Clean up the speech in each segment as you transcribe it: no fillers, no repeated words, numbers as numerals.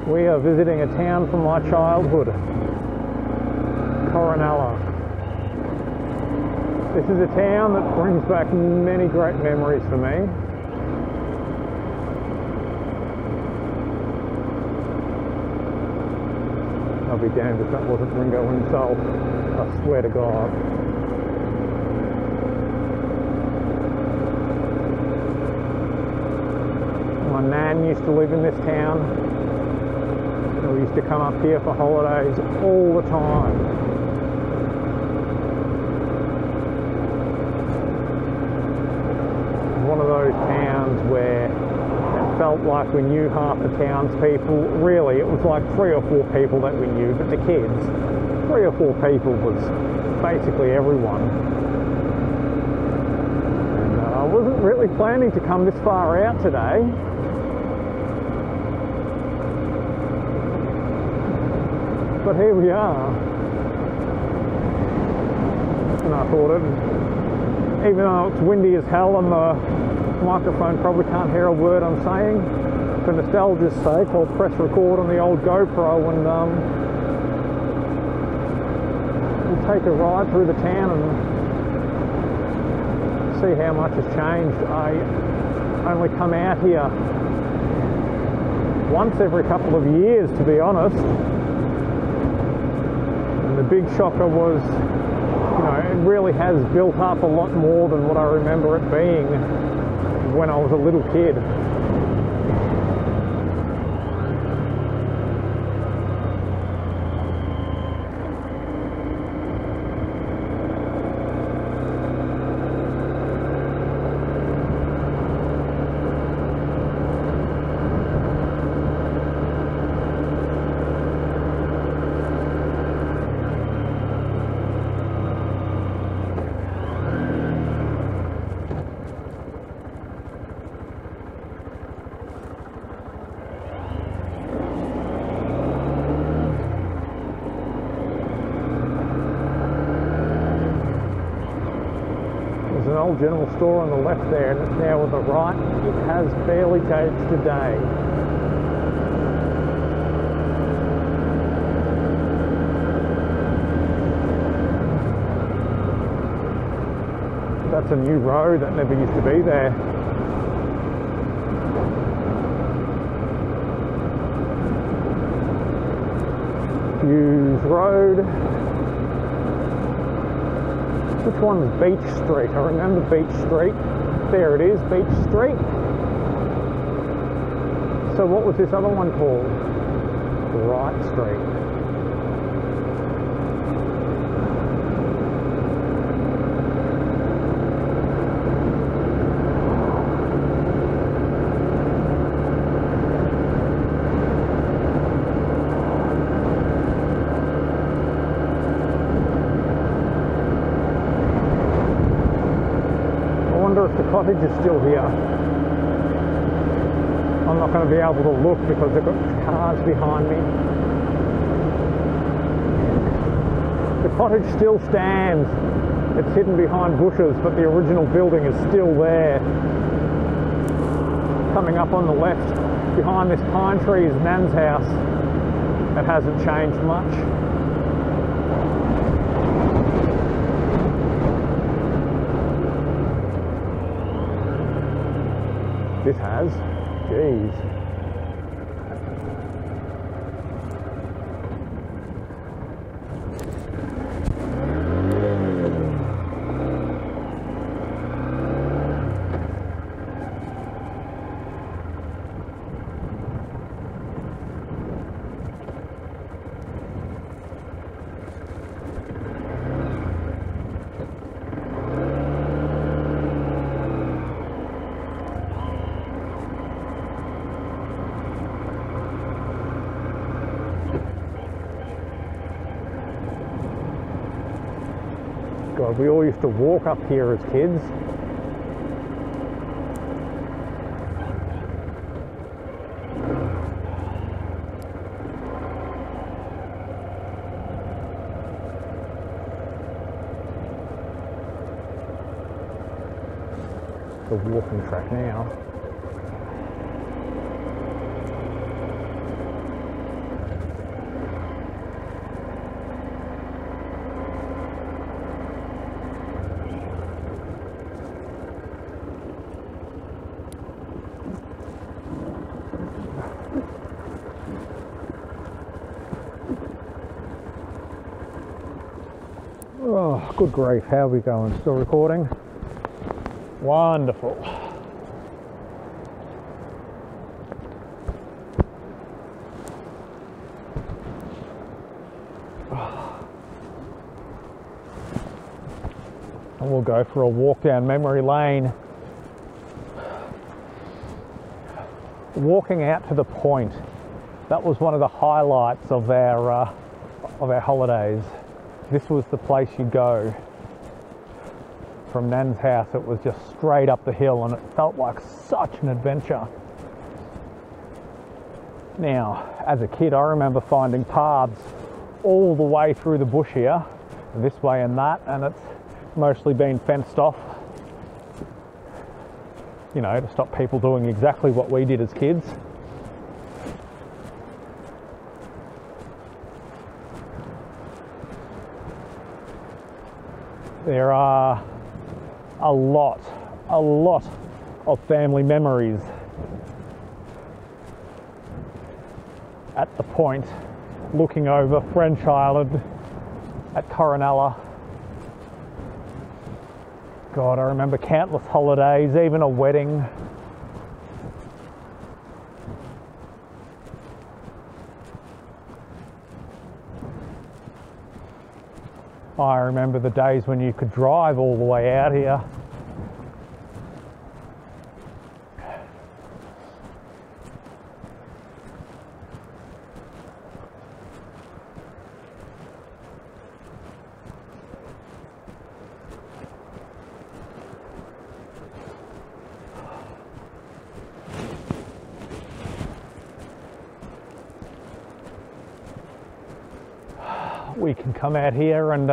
We are visiting a town from my childhood, Corinella. This is a town that brings back many great memories for me. I'll be damned if that wasn't Ringo himself, I swear to God. My nan used to live in this town. We used to come up here for holidays all the time. One of those towns where it felt like we knew half the townspeople. Really, it was like 3 or 4 people that we knew, but the kids, 3 or 4 people was basically everyone. And I wasn't really planning to come this far out today. But here we are, and I thought even though it's windy as hell and the microphone probably can't hear a word I'm saying, for nostalgia's sake I'll press record on the old GoPro and we'll take a ride through the town and see how much has changed. I only come out here once every couple of years, to be honest. The big shocker was, it really has built up a lot more than what I remember it being when I was a little kid. There's an old general store on the left there, and it's now on the right. It has barely aged a day. That's a new road that never used to be there. Hughes Road. Which one's Beach Street? I remember Beach Street. There it is, Beach Street. So what was this other one called? Wright Street. If the cottage is still here. I'm not going to be able to look because they've got cars behind me. The cottage still stands. It's hidden behind bushes, but the original building is still there. Coming up on the left, behind this pine tree, is Nan's house. It hasn't changed much. This has. Jeez. God, we all used to walk up here as kids. The walking track now. Good grief, how are we going? Still recording? Wonderful. And we'll go for a walk down memory lane. Walking out to the point, that was one of the highlights of our holidays. This was the place you go. From Nan's house, it was just straight up the hill and it felt like such an adventure. Now, as a kid, I remember finding paths all the way through the bush here, this way and that, and it's mostly been fenced off, you know, to stop people doing exactly what we did as kids. There are a lot of family memories at the point, looking over French Island at Corinella. God, I remember countless holidays, even a wedding. I remember the days when you could drive all the way out here. We can come out here and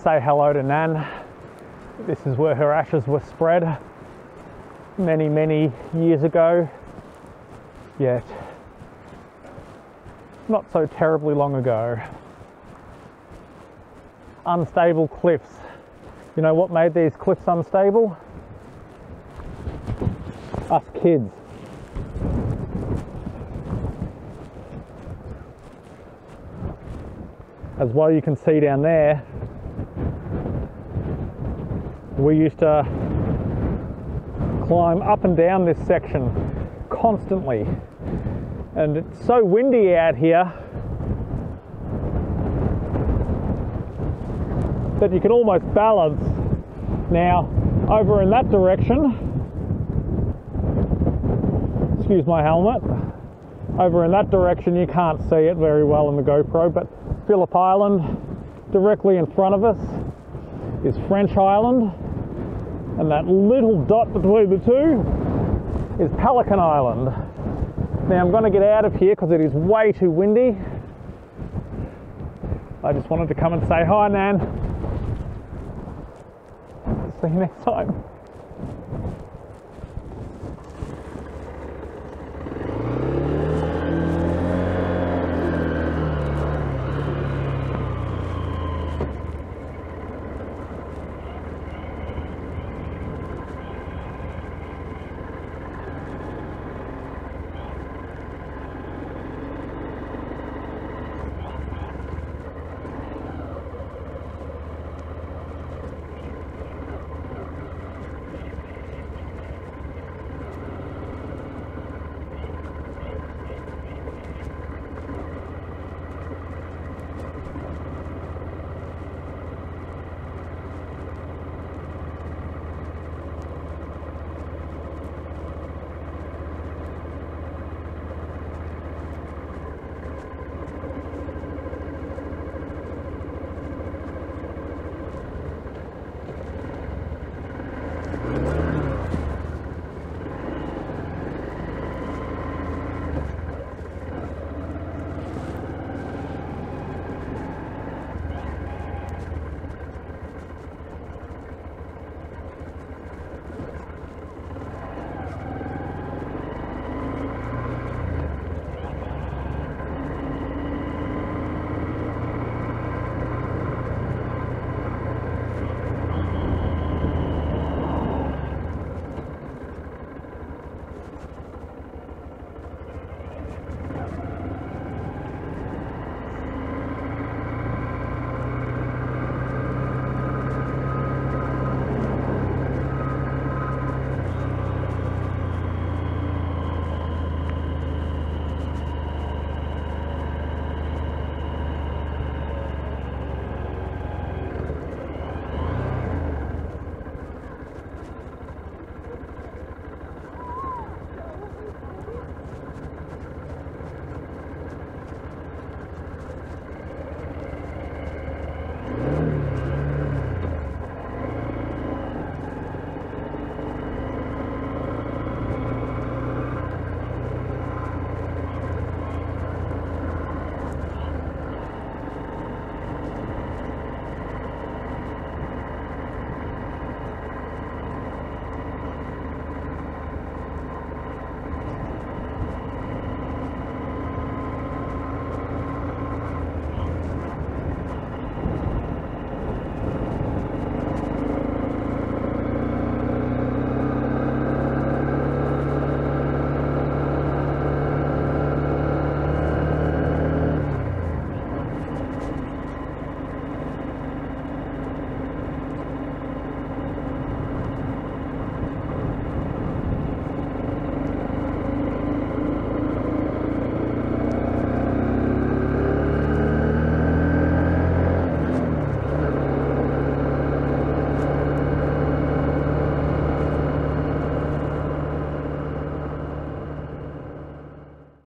say hello to Nan. This is where her ashes were spread many years ago, yet not so terribly long ago. Unstable cliffs. You know what made these cliffs unstable? Us kids. As well, you can see down there, we used to climb up and down this section constantly, and it's so windy out here that you can almost balance. Now, over in that direction, excuse my helmet, over in that direction you can't see it very well in the GoPro, but Phillip Island, directly in front of us is French Island, and that little dot between the two is Pelican Island. Now I'm going to get out of here because it is way too windy. I just wanted to come and say hi, Nan. See you next time.